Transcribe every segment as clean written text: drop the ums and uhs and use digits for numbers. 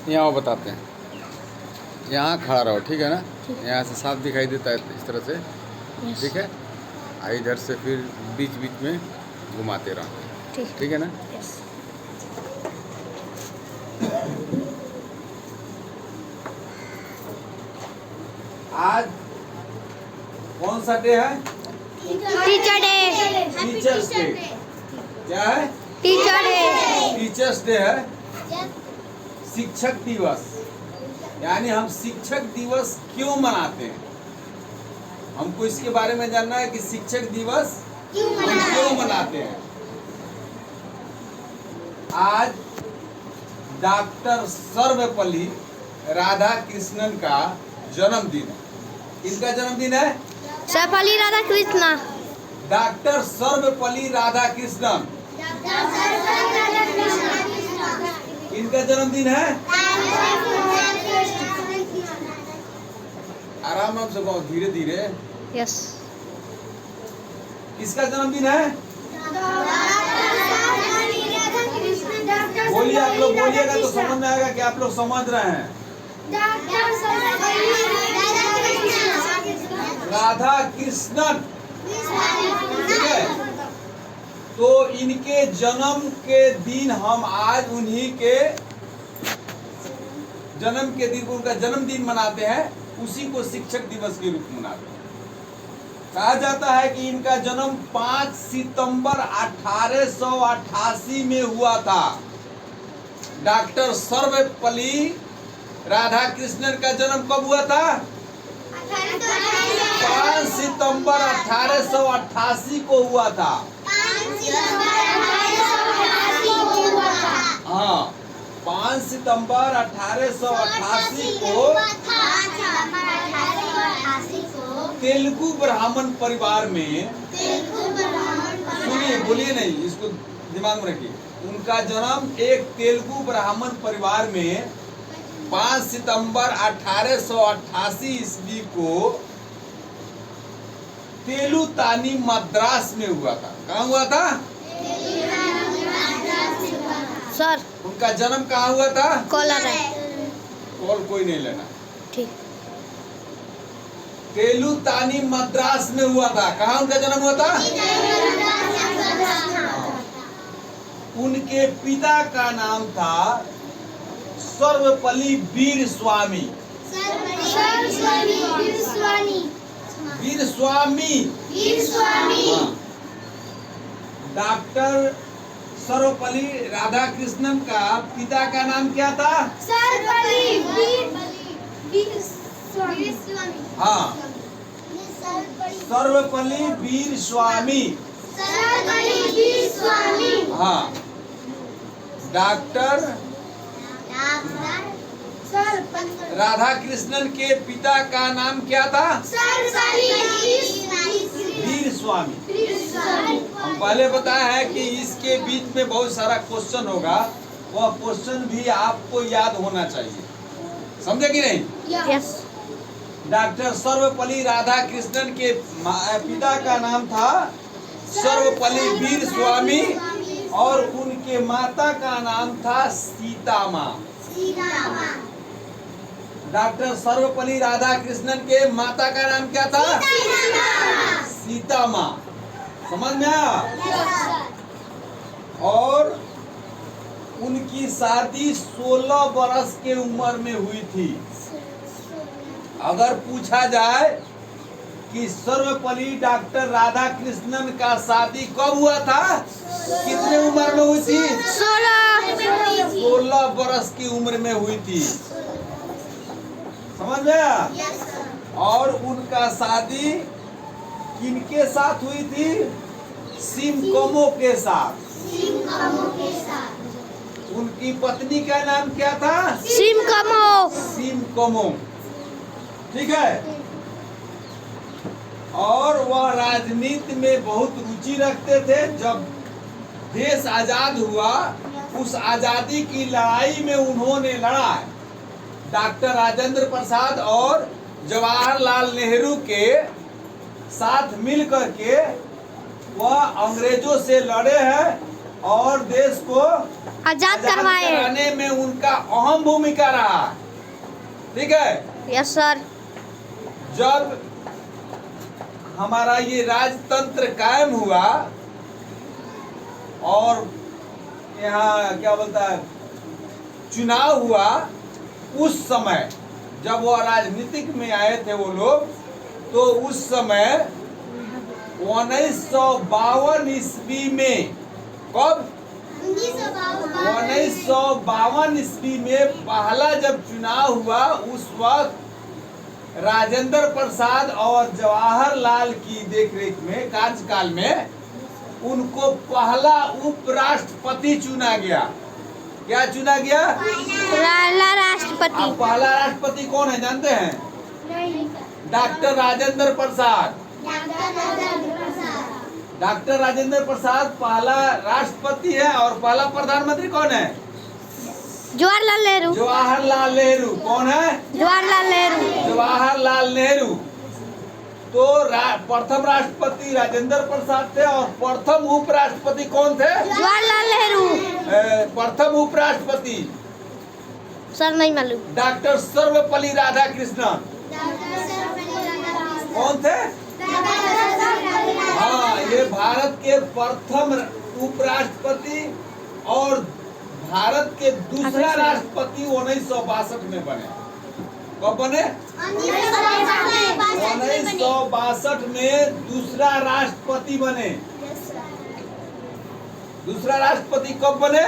यहाँ वो बताते हैं। यहाँ खड़ा रहो, ठीक है ना? यहाँ से साफ दिखाई देता है इस तरह से, ठीक है? इधर से फिर बीच बीच में घुमाते रहो, ठीक है ना? आज कौन सा डे है? Teacher day. Teachers day. क्या है? Teacher day. टीचर्स डे है। शिक्षक दिवस, यानी हम शिक्षक दिवस क्यों मनाते हैं? हमको इसके बारे में जानना है कि शिक्षक दिवस क्यों मनाते हैं। आज डॉक्टर सर्वपल्ली राधाकृष्णन का जन्मदिन है। इनका जन्मदिन है सर्वपल्ली राधाकृष्णन। डॉक्टर सर्वपल्ली राधाकृष्णन, इनका जन्मदिन है। आराम से कहो, धीरे धीरे। यस। किसका जन्मदिन है? बोलिए, आप लोग बोलिएगा तो समझ में आएगा कि आप लोग समझ रहे हैं। राधा कृष्णन, ठीक है? तो इनके जन्म के दिन हम आज उन्हीं के जन्म के दिन, उनका जन्मदिन मनाते हैं, उसी को शिक्षक दिवस के रूप में मनाते हैं। कहा जाता है कि इनका जन्म 5 सितंबर 1888 में हुआ था। डॉक्टर सर्वपल्ली राधाकृष्णन का जन्म कब हुआ था? 5 सितंबर 1888 को हुआ था। हाँ, 5 सितंबर 1888 को तेलुगु ब्राह्मण परिवार में, सुनिए, बोलिए नहीं, इसको दिमाग में रखिए। उनका जन्म एक तेलुगु ब्राह्मण परिवार में 5 सितंबर 1888 ईस्वी को तेलुतानी मद्रास में हुआ था। कहाँ हुआ था सर? उनका जन्म कहाँ हुआ था? कोलार। कॉल कोई नहीं लेना, ठीक। तेलुतानी मद्रास में हुआ था। कहाँ उनका जन्म हुआ था? उनके पिता का नाम था सर्वपल्ली वीर स्वामी। वीर स्वामी। डॉक्टर सर्वपल्ली राधाकृष्णन का पिता का नाम क्या था? हाँ, सर्वपल्ली वीर स्वामी। हाँ, डॉक्टर राधाकृष्णन के पिता का नाम क्या था? वीर स्वामी। हम पहले बताया है कि इसके बीच में बहुत सारा क्वेश्चन होगा, वह क्वेश्चन भी आपको याद होना चाहिए। समझे कि नहीं? यस। डॉक्टर सर्वपल्ली राधाकृष्णन के पिता का नाम था सर्वपल्ली वीर स्वामी और उनके माता का नाम था सीता माँ। डॉक्टर सर्वपल्ली राधाकृष्णन के माता का नाम क्या था? सीता माँ। समझ में आया? और उनकी शादी 16 वर्ष के उम्र में हुई थी। अगर पूछा जाए कि सर्वपल्ली डॉक्टर राधाकृष्णन का शादी कब हुआ था, कितने उम्र में हुई थी? 16 वर्ष की उम्र में हुई थी। समझ में आया? और उनका शादी किनके साथ हुई थी? सिमकमो के साथ। उनकी पत्नी का नाम क्या था? सिमकमो। ठीक है। और वह राजनीति में बहुत रुचि रखते थे। जब देश आजाद हुआ, उस आजादी की लड़ाई में उन्होंने लड़ा। डॉक्टर राजेंद्र प्रसाद और जवाहरलाल नेहरू के साथ मिलकर के वह अंग्रेजों से लड़े हैं और देश को आजाद करवाए। कराने में उनका अहम भूमिका रहा। ठीक है। Yes sir. जब हमारा ये राजतंत्र कायम हुआ और यहाँ क्या बोलता है चुनाव हुआ, उस समय जब वो राजनीतिक में आए थे वो लोग, तो उस समय 1952 ईस्वी में, कब 1952 ईस्वी में पहला जब चुनाव हुआ, उस वक्त राजेंद्र प्रसाद और जवाहरलाल की देखरेख में कार्यकाल में उनको पहला उपराष्ट्रपति चुना गया। क्या चुना गया? पहला राष्ट्रपति। अब पहला राष्ट्रपति कौन है जानते हैं? डॉक्टर राजेंद्र प्रसाद। डॉक्टर राजेंद्र प्रसाद पहला राष्ट्रपति है। और पहला प्रधानमंत्री कौन है? जवाहरलाल नेहरू। जवाहरलाल नेहरू। कौन है? जवाहरलाल नेहरू। जवाहरलाल नेहरू। तो प्रथम राष्ट्रपति राजेंद्र प्रसाद थे और प्रथम उपराष्ट्रपति कौन थे? जवाहरलाल नेहरू। प्रथम उपराष्ट्रपति सर नहीं मालूम। डॉक्टर सर्वपल्ली राधाकृष्णन। कौन थे? हाँ, ये भारत के प्रथम उपराष्ट्रपति और भारत के दूसरा राष्ट्रपति 1962 में बने। कब बने? 1962 में दूसरा राष्ट्रपति बने। दूसरा राष्ट्रपति कब बने?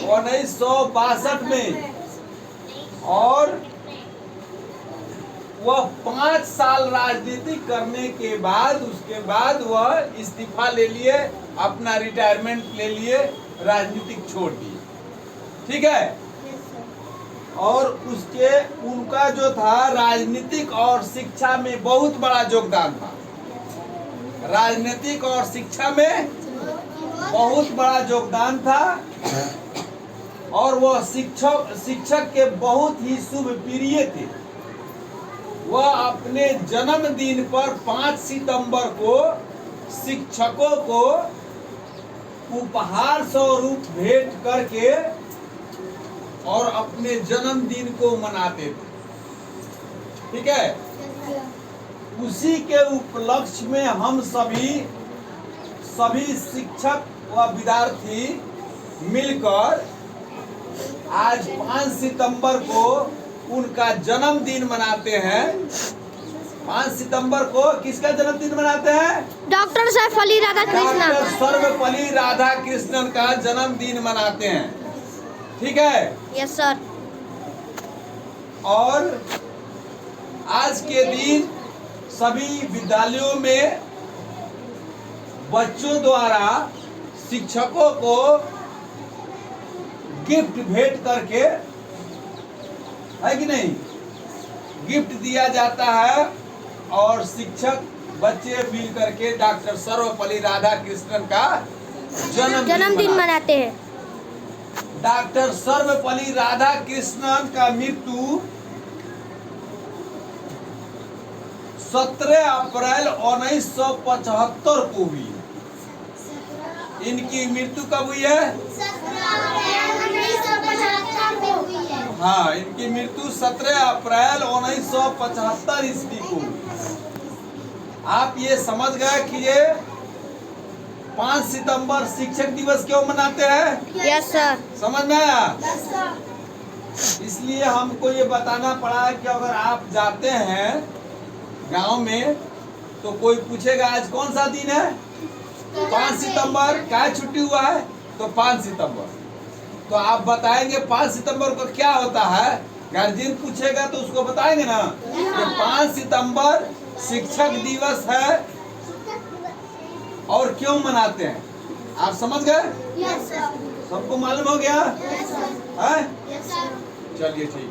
1962 में। और वह 5 साल राजनीति करने के बाद, उसके बाद वह इस्तीफा ले लिए, अपना रिटायरमेंट ले लिए, राजनीतिक छोड़ दिए। ठीक है। और उसके उनका जो था राजनीतिक और शिक्षा में बहुत बड़ा योगदान था। राजनीतिक और शिक्षा में बहुत बड़ा योगदान था। और वह शिक्षक के बहुत ही शुभ प्रिय थे। वह अपने जन्मदिन पर 5 सितंबर को शिक्षकों को उपहार स्वरूप भेंट करके और अपने जन्मदिन को मनाते थे। ठीक है। उसी के उपलक्ष्य में हम सभी शिक्षक व विद्यार्थी मिलकर आज 5 सितंबर को उनका जन्मदिन मनाते हैं। 5 सितंबर को किसका जन्मदिन मनाते हैं? डॉक्टर सर्वपल्ली राधाकृष्णन। डॉक्टर सर्वपल्ली राधाकृष्णन का जन्मदिन मनाते हैं। ठीक है। Yes sir. और आज के दिन सभी विद्यालयों में बच्चों द्वारा शिक्षकों को गिफ्ट भेंट करके, है कि नहीं, गिफ्ट दिया जाता है। और शिक्षक बच्चे मिल करके डॉक्टर सर्वपल्ली राधाकृष्णन का जन्मदिन मनाते हैं। डॉक्टर सर्वपल्ली राधाकृष्णन का मृत्यु 17 अप्रैल 1975 को हुई। इनकी मृत्यु कब हुई है? 17 अप्रैल 1975 में हुई है। हाँ, इनकी मृत्यु 17 अप्रैल 1975 ईस्वी को हुई। आप ये समझ गए कि ये 5 सितंबर शिक्षक दिवस क्यों मनाते हैं? Yes sir. समझ में आया? इसलिए हमको ये बताना पड़ा कि अगर आप जाते हैं गांव में तो कोई पूछेगा आज कौन सा दिन है? 5 सितंबर। क्या छुट्टी हुआ है? तो 5 सितंबर। तो आप बताएंगे 5 सितंबर को क्या होता है? गार्जियन पूछेगा तो उसको बताएंगे ना कि 5 सितंबर शिक्षक दिवस है और क्यों मनाते हैं। आप समझ गए? Yes sir. सबको मालूम हो गया? Yes sir. है? Yes sir. चलिए ठीक है।